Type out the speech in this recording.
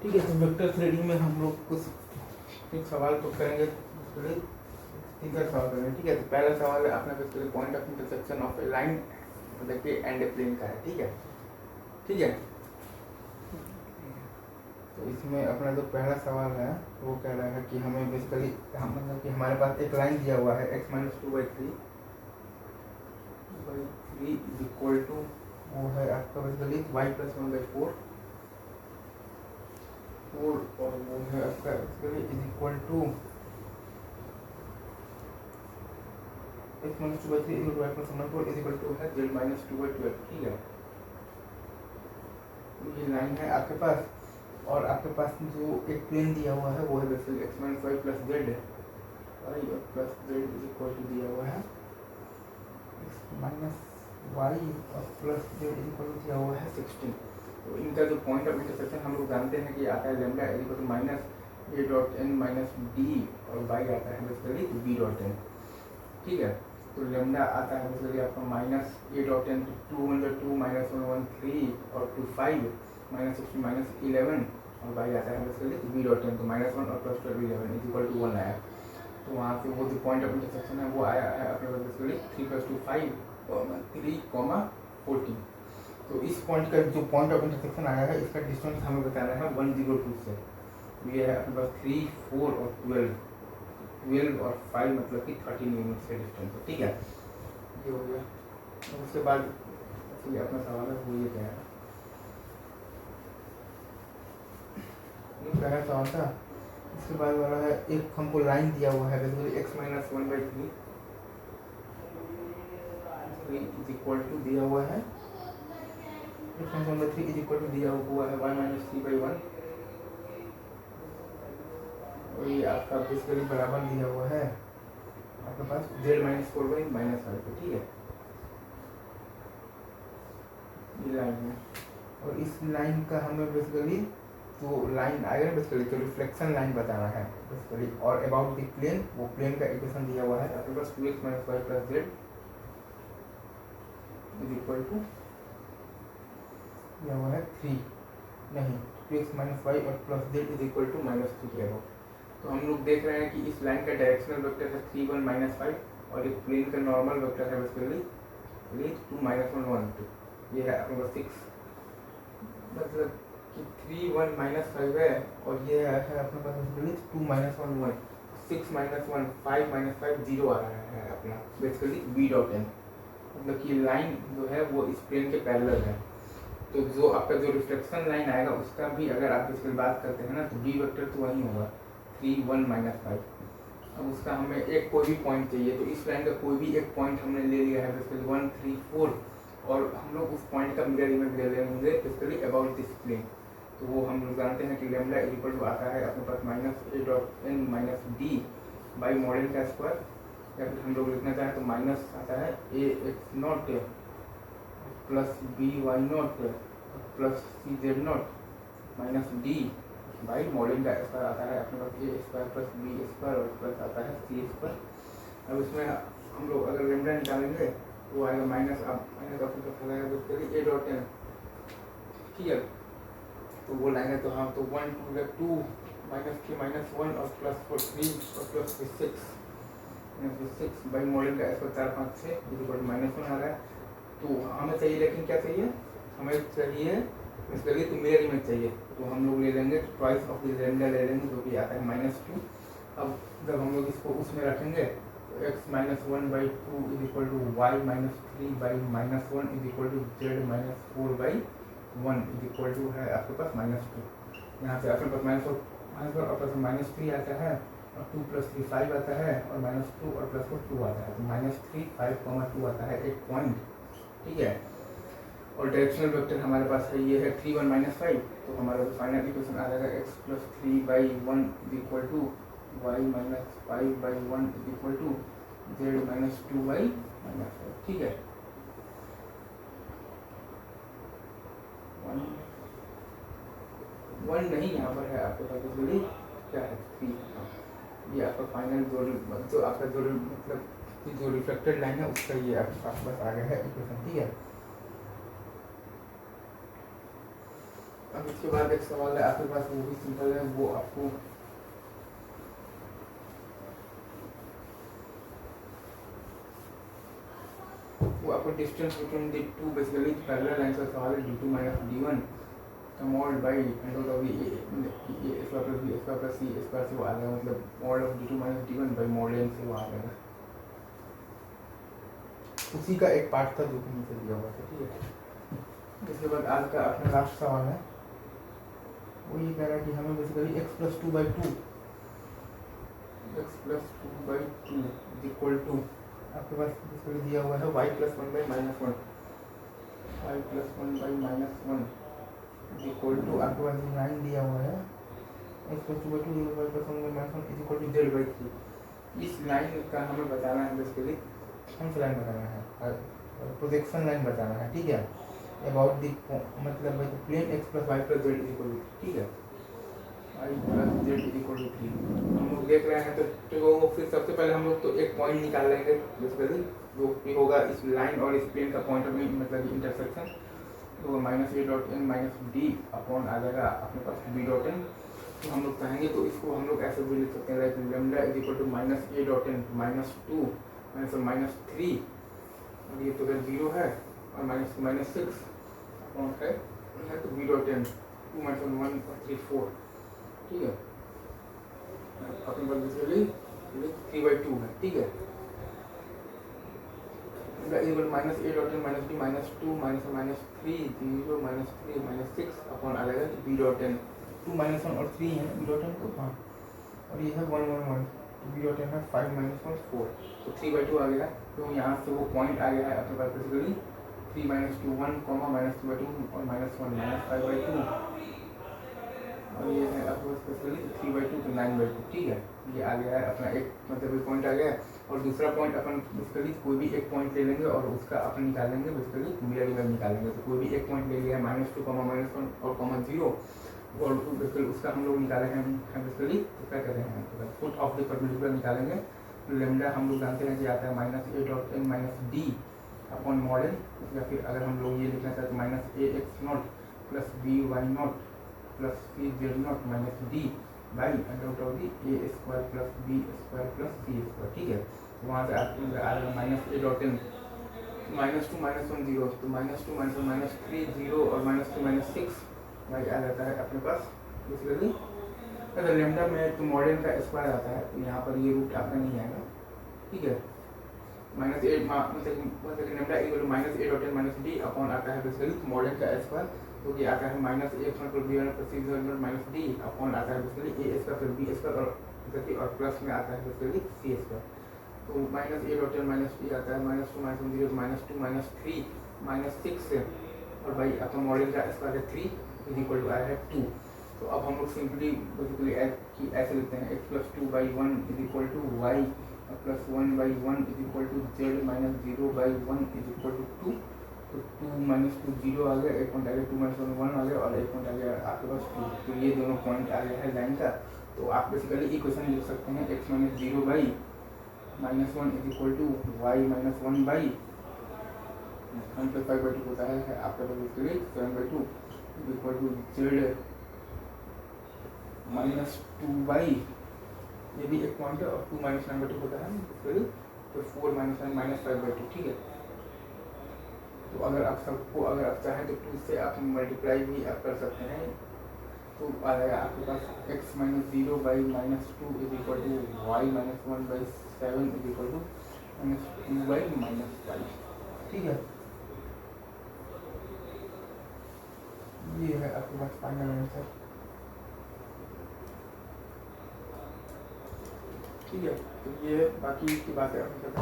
ठीक है, तो वेक्टर थ्रेडिंग में हम लोग कुछ एक सवाल तो करेंगे, तीन चार सवाल करेंगे। ठीक है, तो पहला सवाल है अपना basically point of intersection of A line मतलब कि एंड ए प्लेन का है। ठीक है, ठीक है। तो इसमें अपना जो पहला सवाल है वो कह रहा है कि हमें बेसिकली हम मतलब कि हमारे पास एक लाइन दिया हुआ है x minus 2/3 is equal to वो है आपका बेसिकली y प्लस 1/4 और वो है आपका basically is equal to x minus 2/3 is equal to y plus 1/4 is equal to है z माइनस 2/12। ठीक है, ये लाइन है आपके पास और आपके पास जो एक प्लेन दिया हुआ है वो है basically x minus Y plus z y और plus Z is equal to दिया हुआ है x माइनस वाई और plus Z is equal to दिया हुआ है 16। तो इनका जो पॉइंट ऑफ इंटरसेक्शन हम लोग जानते हैं कि आता है lambda is equal to minus A dot N minus D और वाई आता है बेसिकली बी डॉट एन। ठीक है, तो लेमडा आता है बेसिकली आपका minus A dot N to 2 minus 1 और 2 5 माइनस 16 माइनस 11 और बाई आता है बेसिकली बी डॉट एन, तो -1 और प्लस 12 11 इज इक्वल टू 1 आया। तो वहाँ से वो जो पॉइंट ऑफ इंटरसेक्शन है वो आया है अपने पास बेसिकली 3 + 2 5 3, 14। तो इस पॉइंट का जो पॉइंट ऑफ इंटरसेक्शन आया है इसका डिस्टेंस हमें बताना है 102 से। तो ये है अपने पास 3, 4 और 12 और 5 मतलब कि 13 यूनिट से डिस्टेंस है। ठीक है, ये हो गया। उसके बाद अपना सवाल है वो ये क्या है, पहला सवाल था। इसके बाद वाला है एक हमको लाइन दिया हुआ है basically x minus 1/3 is equal to दिया हुआ है x minus 1/3 is equal to दिया हुआ है y माइनस 3/1 और ये आपका बेसिकली बराबर दिया हुआ है आपके पास z माइनस 4/-5। ठीक है, ये लाइन है और इस लाइन का हमें बेसिकली जो लाइन आएगा बेसिकली जो रिफ्लेक्शन लाइन बताना है बेसिकली और अबाउट द प्लेन वो प्लेन का इक्वेशन दिया हुआ है आपके पास 2x minus Y plus Z is equal to दिया हुआ है 3 नहीं 2x माइनस वाई और plus Z is equal to -3 है। तो हम लोग देख रहे हैं कि इस लाइन का डायरेक्शनल वेक्टर है 3 1 -5 और एक प्लेन का नॉर्मल वेक्टर है बेसिकली 2 -1 1 2। ये है आपके पास 6 मतलब कि 3 1 -5 है और ये है अपने पास 2 -1 1 6 -1 5 -5 0 आ रहा है अपना बेसिकली बी डॉट एन। मतलब कि लाइन जो है वो इस प्लेन के पैरेलल है। तो जो आपका जो रिफ्लेक्शन लाइन आएगा उसका भी अगर आप इसकी बात करते हैं ना तो बी वेक्टर तो वही होगा 3 1 -5। अब उसका हमें एक कोई भी पॉइंट चाहिए तो इस लाइन का कोई भी एक पॉइंट हमने ले लिया है बेसिकली 1 3 4 और हम लोग उस पॉइंट का मिरर इमेज ले लेंगे बेसिकली अबाउट दिस प्लेन। तो वो हम लोग जानते हैं कि लेमडा इज इक्वल टू आता है अपने पास -a dot n minus D by model का स्क्वायर या फिर हम लोग लिखना चाहें तो माइनस आता है ax0 plus by0 plus cz0 minus D by model का स्क्वायर आता है अपने पास a square plus b square और प्लस आता है c स्क्वायर। अब इसमें हम लोग अगर लेमडा निकालेंगे वो आएगा माइनस अपने पास a डॉट n। ठीक है, तो वो लाइन है तो हम तो 1 2 -3 -1 और प्लस 4 3 और प्लस 6 बाई मॉडल का इसको 4 5 6 -1 आ रहा है। तो हमें चाहिए लेकिन क्या चाहिए, हमें चाहिए बेसिकली तो मिरर इमेज चाहिए। तो हम लोग ले लेंगे ट्वाइस ऑफ द लेमडा ले लेंगे जो कि आता है -2। अब जब हम लोग इसको उसमें रखेंगे तो x -1/2 is equal to y -3/-1 is equal to z -4/1 is equal to है आपके पास -2। यहाँ पे आपके पास -4 और प्लस -3 आता है और 2 + 3 5 आता है और -2 और प्लस 4 2 आता है। तो -3 5 2 आता है एक पॉइंट। ठीक है, और डायरेक्शनल वेक्टर हमारे पास है ये है 3 1 -5। तो हमारा फाइनल इक्वेशन आ जाएगा x + 3/1 is equal to y -5/1 is equal to z -2/-5। ठीक है, 1 नहीं यहाँ पर है आपके पास बेसिकली क्या है 3। ये आपका फाइनल जो आपका जो मतलब कि जो रिफ्लेक्टेड लाइन है उसका ये आपके पास आ गया है इक्वेशन। ठीक है, अब इसके बाद एक सवाल है आपके पास, वो भी सिंपल है, वो आपको distance between the two basically parallel lines का सवाल है, d2 minus d1 mod by under of A square plus B square plus C square से वो आ गया, मतलब mod of d2 minus d1 by mod n से वो आ गया। उसी का एक पार्ट था जो कि नीचे दिया हुआ था, ठीक है। इसके बाद आज का अपना लास्ट सवाल है, वो ये कह रहा है कि हमें basically x plus 2/2 is equal to आपके पास बेसिकली दिया हुआ है y plus 1/-1 y plus 1/-1 is equal to आपके पास 9 दिया हुआ है x plus 2/2 y plus 1/-1 is equal to z/3। इस लाइन का हमें बताना है, बेसिकली कौन सा लाइन बताना है, प्रोजेक्शन लाइन बताना है, ठीक है, अबाउट द मतलब plane x plus y plus z is equal to, ठीक है, y plus z is equal to 3 हम लोग देख रहे हैं। तो फिर सबसे पहले हम लोग तो एक पॉइंट निकाल लेंगे बेसिकली, जो भी होगा इस लाइन और इस प्लेन का पॉइंट ऑफ मतलब इंटरसेक्शन, तो minus A dot N minus D upon आ जाएगा अपने पास बी डॉट एन। तो हम लोग चाहेंगे तो इसको हम लोग ऐसे भी लिख सकते हैं, like lambda is equal to minus A dot N minus 2 minus 3, और ये तो अगर 0 है, और माइनस 6 अपॉन है तो बी डॉट एन 2 माइनस 1 और 3 4, ठीक है, अपने पास बेसिकली 3/2 है, ठीक है। Minus A dot N minus D minus 2 minus 3 0 minus 3 minus 6 upon आ जाएगा बी डॉट एन 2 माइनस 1 और 3 है बी डॉट एन को, हाँ, और ये है 1 1 1, तो बी डॉट एन है 5 माइनस 1 4, तो 3/2 आ गया। तो यहाँ से वो पॉइंट आ गया है अपने पास बेसिकली 3 माइनस 2 1 माइनस 2/2 और माइनस 1 माइनस 5/2, और ये है आपको स्पेशली 3/2 तो 9/2, ठीक है। ये आ गया है अपना एक मतलब एक पॉइंट आ गया है, और दूसरा पॉइंट अपन बेसिकली कोई भी एक पॉइंट ले लेंगे और उसका अपन निकालेंगे बेसिकली मिरर इमेज निकालेंगे। तो कोई भी एक पॉइंट ले लिया है -2 -1 और -0, और बेसिकली उसका हम लोग निकाले हैं बेसिकली, तो क्या कहते हैं फुट ऑफ द परपेंडिकुलर निकालेंगे। लेमडा हम लोग जानते हैं कि आता है minus A dot N minus D upon model, या फिर अगर हम लोग ये लिखना चाहते हैं minus A X naught plus B Y naught plus C Z naught minus D by under of the A square plus B square plus C square, ठीक है। तो वहाँ से आपको आ जाएगा माइनस ए डॉट एन -2 -1 0, तो -2 -1 -3 0 और -2 -6 भाई आ जाता है अपने पास बेसिकली। अगर लेमडा में तो मॉडर्न का स्क्वायर आता है, तो यहाँ पर ये रूट आपका नहीं आएगा, ठीक है। -8 मतलब lambda equal to minus A dot N minus D upon आता है बेसिकली मॉडर्न का स्क्वायर, तो ये आता है minus A plus B plus C minus D upon आता है basically A square plus B square और प्लस में आता है बेसिकली सी स्क्वायर। तो minus A dot N minus D आता है -2 -1 0 -2 -3 -6, और भाई आपका मॉडल का स्क्वायर है 3 इज इक्वल टू आया है 2। तो अब हम लोग सिंपली बेसिकली ऐसे लिखते हैं x plus 2/1 is equal to Y plus 1/1 is equal to Z minus 0/1 is equal to 2। तो 2 माइनस 2 0 आ गया, एक पॉइंट आ गया, 2 माइनस 1 आ गया, और एक पॉइंट आ गया आपके पास 2। तो ये दोनों पॉइंट आ गया है लाइन का। तो आप बेसिकली इक्वेशन लिख सकते हैं x minus 0/-1 is equal to Y minus 1/1 plus 5/2 होता है आपका basically 7/2 is equal to Z minus 2/, ये भी एक पॉइंट है, और 2 माइनस 9/2 होता है बेसिकली, तो 4 माइनस 9 माइनस 5/2, ठीक है। तो अगर आप सबको अगर आप चाहें तो 2 से आप मल्टीप्लाई भी आप कर सकते हैं, तो आ जाएगा आपके पास x minus 0/-2 is equal to Y minus 1/7 is equal to -2/-5, ठीक है। ये है आपके पास फाइनल आंसर, ठीक है। तो ये बाकी की बातें अभी तक